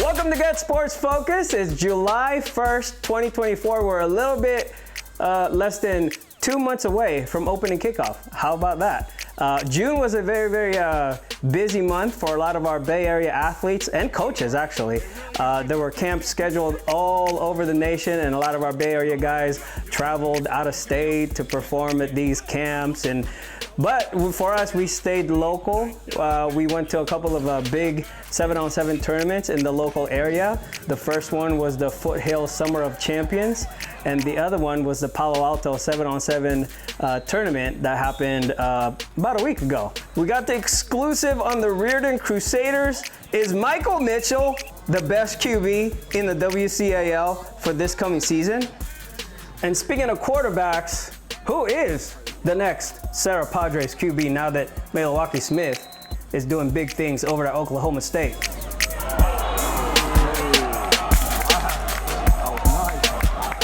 Welcome to Get Sports Focus. It's July 1st, 2024. We're a little bit less than 2 months away from opening kickoff. How about that? June was a very, very busy month for a lot of our Bay Area athletes and coaches, actually. There were camps scheduled all over the nation, and a lot of our Bay Area guys traveled out of state to perform at these camps. But for us, we stayed local. We went to a couple of big 7-on-7 tournaments in the local area. The first one was the Foothill Summer of Champions, and the other one was the Palo Alto 7-on-7 tournament that happened about a week ago. We got the exclusive on the Riordan Crusaders. Is Michael Mitchell the best QB in the WCAL for this coming season? And speaking of quarterbacks, who is the next Sarah Padres QB now that Milwaukee Smith is doing big things over at Oklahoma State?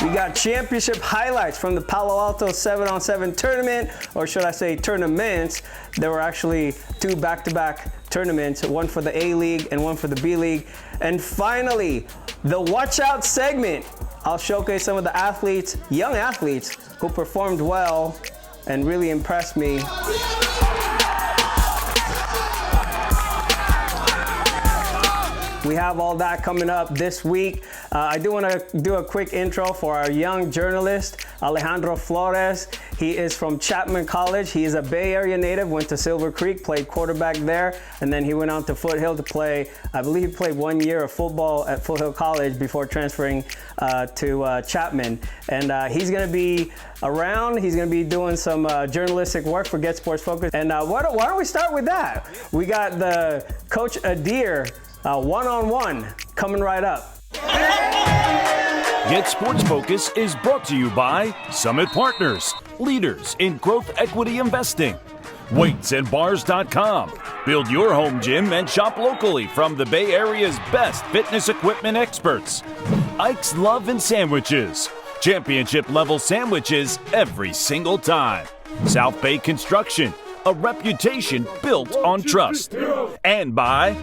We got championship highlights from the Palo Alto 7-on-7 tournament, or should I say tournaments. There were actually two back-to-back tournaments, one for the A-League and one for the B-League. And finally, the Watch Out segment. I'll showcase some of the athletes, young athletes, who performed well and really impressed me. We have all that coming up this week. I do want to do a quick intro for our young journalist, Alejandro Flores. He is from Chapman College. He is a Bay Area native, went to Silver Creek, played quarterback there, and then he went on to Foothill to play, I believe he played 1 year of football at Foothill College before transferring to Chapman. And he's going to be around. He's going to be doing some journalistic work for Get Sports Focus. And why don't we start with that? We got the Coach Adhir one-on-one coming right up. Get Sports Focus is brought to you by Summit Partners, leaders in growth equity investing. WeightsandBars.com. Build your home gym and shop locally from the Bay Area's best fitness equipment experts. Ike's Love and Sandwiches. Championship level sandwiches every single time. South Bay Construction, a reputation built on trust. And by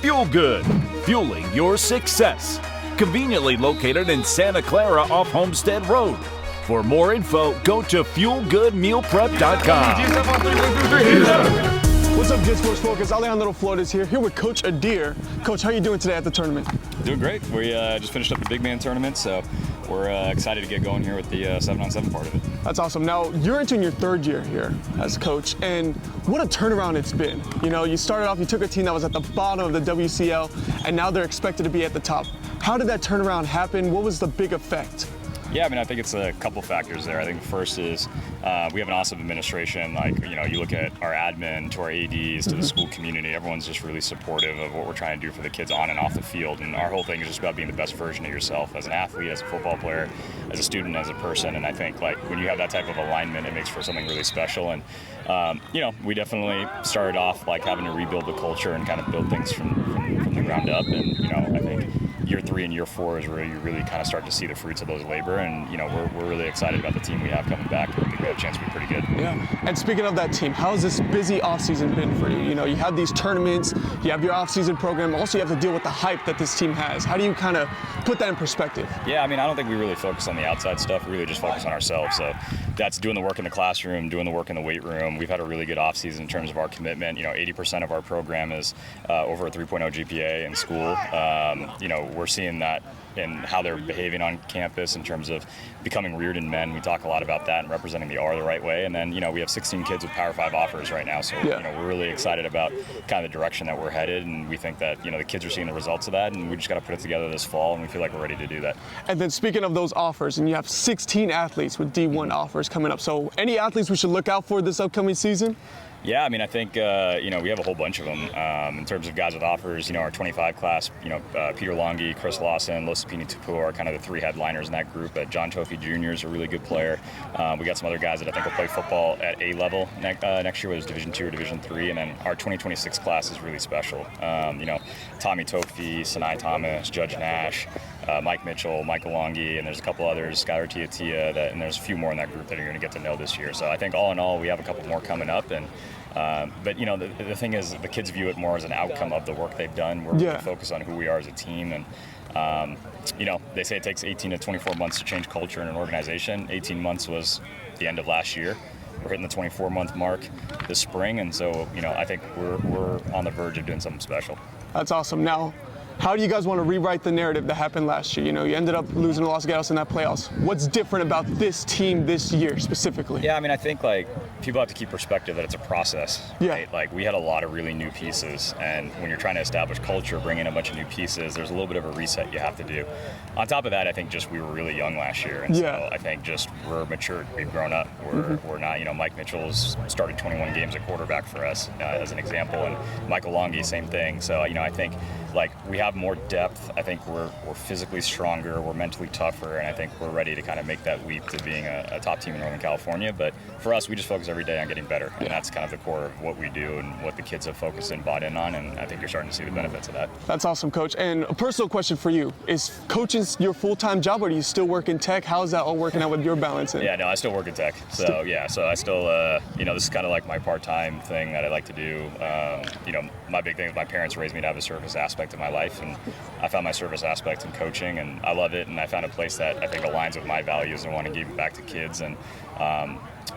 Fuel Good, fueling your success. Conveniently located in Santa Clara off Homestead Road. For more info, go to fuelgoodmealprep.com. What's up, Get Sports Focus? Alejandro Flores here with Coach Adhir. Coach, how are you doing today at the tournament? Doing great. We just finished up the big man tournament, so we're excited to get going here with the 7-on-7 part of it. That's awesome. Now, you're entering your third year here as coach, and what a turnaround it's been. You know, you started off, you took a team that was at the bottom of the WCL, and now they're expected to be at the top. How did that turnaround happen? What was the big effect? Yeah, I mean, I think it's a couple factors there. I think the first is we have an awesome administration. Like, you know, you look at our admin to our ADs to the school community, everyone's just really supportive of what we're trying to do for the kids on and off the field. And our whole thing is just about being the best version of yourself as an athlete, as a football player, as a student, as a person. And I think, like, when you have that type of alignment, it makes for something really special. And, you know, we definitely started off, like, having to rebuild the culture and kind of build things from the ground up. And, you know, I think year 3 and year 4 is where you really kind of start to see the fruits of those labor, and you know we're really excited about the team we have coming back. I think we have a chance to be pretty good. Yeah. And speaking of that team, how has this busy offseason been for you? You know, you have these tournaments, you have your offseason program, also you have to deal with the hype that this team has. How do you kind of put that in perspective? Yeah, I mean, I don't think we really focus on the outside stuff. We really just focus on ourselves. So that's doing the work in the classroom, doing the work in the weight room. We've had a really good offseason in terms of our commitment. You know, 80% of our program is over a 3.0 GPA in school. You know, we're seeing that in how they're behaving on campus in terms of becoming Riordan men. We talk a lot about that and representing the R the right way. And then, you know, we have 16 kids with Power 5 offers right now. So, you know, we're really excited about kind of the direction that we're headed. And we think that, you know, the kids are seeing the results of that. And we just got to put it together this fall. And we feel like we're ready to do that. And then speaking of those offers, and you have 16 athletes with D1 offers coming up. So any athletes we should look out for this upcoming season? Yeah, I mean, I think, you know, we have a whole bunch of them. In terms of guys with offers, you know, our 25 class, you know, Peter Longi, Chris Lawson, Losipini Tupu are kind of the 3 headliners in that group. John Tofy Jr. is a really good player. We got some other guys that I think will play football at A level next year, whether it's Division II or Division III. And then our 2026 class is really special. You know, Tommy Tofy, Sinai Thomas, Judge Nash, Mike Mitchell, Michael Longi, and there's a couple others, Skylar Tiatia, and there's a few more in that group that you're going to get to know this year. So I think all in all, we have a couple more coming up, and But you know, the thing is, the kids view it more as an outcome of the work they've done. We're really focused on who we are as a team, and you know, they say it takes 18 to 24 months to change culture in an organization. 18 months was the end of last year. We're hitting the 24-month mark this spring, and so you know, I think we're on the verge of doing something special. That's awesome. Now, how do you guys want to rewrite the narrative that happened last year? You know, you ended up losing to Los Gatos in that playoffs. What's different about this team this year specifically? Yeah, I mean, I think like people have to keep perspective that it's a process. Yeah. Right? Like we had a lot of really new pieces, and when you're trying to establish culture, bring in a bunch of new pieces, there's a little bit of a reset you have to do. On top of that, I think just we were really young last year, and so I think just we're matured, we've grown up. We're not, you know, Mike Mitchell's started 21 games at quarterback for us as an example, and Michael Longy, same thing. So you know, I think like we have more depth. I think we're physically stronger, we're mentally tougher, and I think we're ready to kind of make that leap to being a top team in Northern California. But for us, we just focus every day on getting better, and that's kind of the core of what we do and what the kids have focused and bought in on, and I think you're starting to see the benefits of that. That's awesome, Coach. And a personal question for you, is coaching your full-time job, or do you still work in tech? How is that all working out with your balance? Yeah, no, I still work in tech. So yeah, so I still, you know, this is kind of like my part-time thing that I like to do. You know, my big thing is my parents raised me to have a service aspect of my life, and I found my service aspect in coaching, and I love it, and I found a place that I think aligns with my values and want to give back to kids, and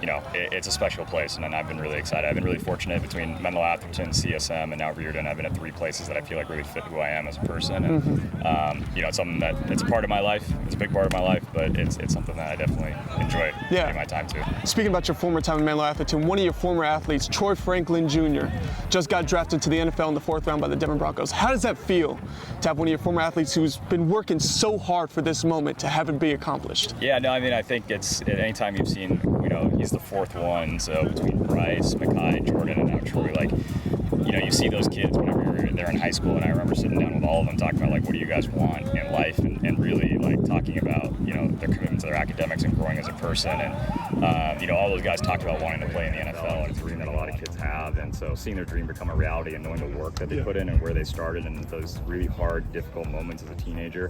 you know, it's a special place, and I've been really excited. I've been really fortunate between Menlo Atherton, CSM, and now Riordan. I've been at 3 places that I feel like really fit who I am as a person, and you know, it's something that it's a part of my life. It's a big part of my life, but it's something that I definitely enjoy giving my time to. Speaking about your former time in Menlo Atherton, one of your former athletes, Troy Franklin Jr., just got drafted to the NFL in the 4th round by the Denver Broncos. How does that feel to have one of your former athletes who's been working so hard for this moment to have it be accomplished? Yeah, no, I mean, I think it's at any time you've seen, you know, he's the 4th one, so between Bryce, Mackay, Jordan, and now Troy, like, you know, you see those kids whenever they're in high school, and I remember sitting down with all of them talking about, like, what do you guys want in life, and really, like, talking about, you know, their commitment to their academics and growing as a person, and, you know, all those guys talked about wanting to play in the NFL, and it's a dream that a lot of kids have, and so seeing their dream become a reality and knowing the work that they put in and where they started and those really hard, difficult moments as a teenager,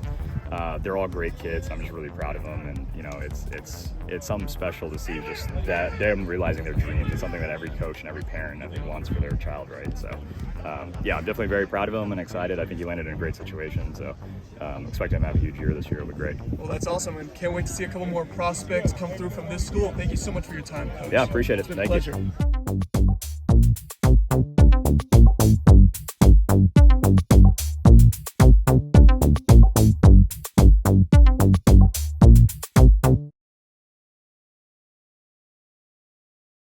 they're all great kids. I'm just really proud of them, and, you know, it's something special to see just that them realizing their dreams. It's something that every coach and every parent, I think, wants for their child, right? So, yeah, I'm definitely very proud of him and excited. I think he landed in a great situation, so expect him to have a huge year this year. It'll be great. Well, that's awesome, and can't wait to see a couple more prospects come through from this school. Thank you so much for your time, Coach. Yeah, appreciate it. It's been a pleasure. You.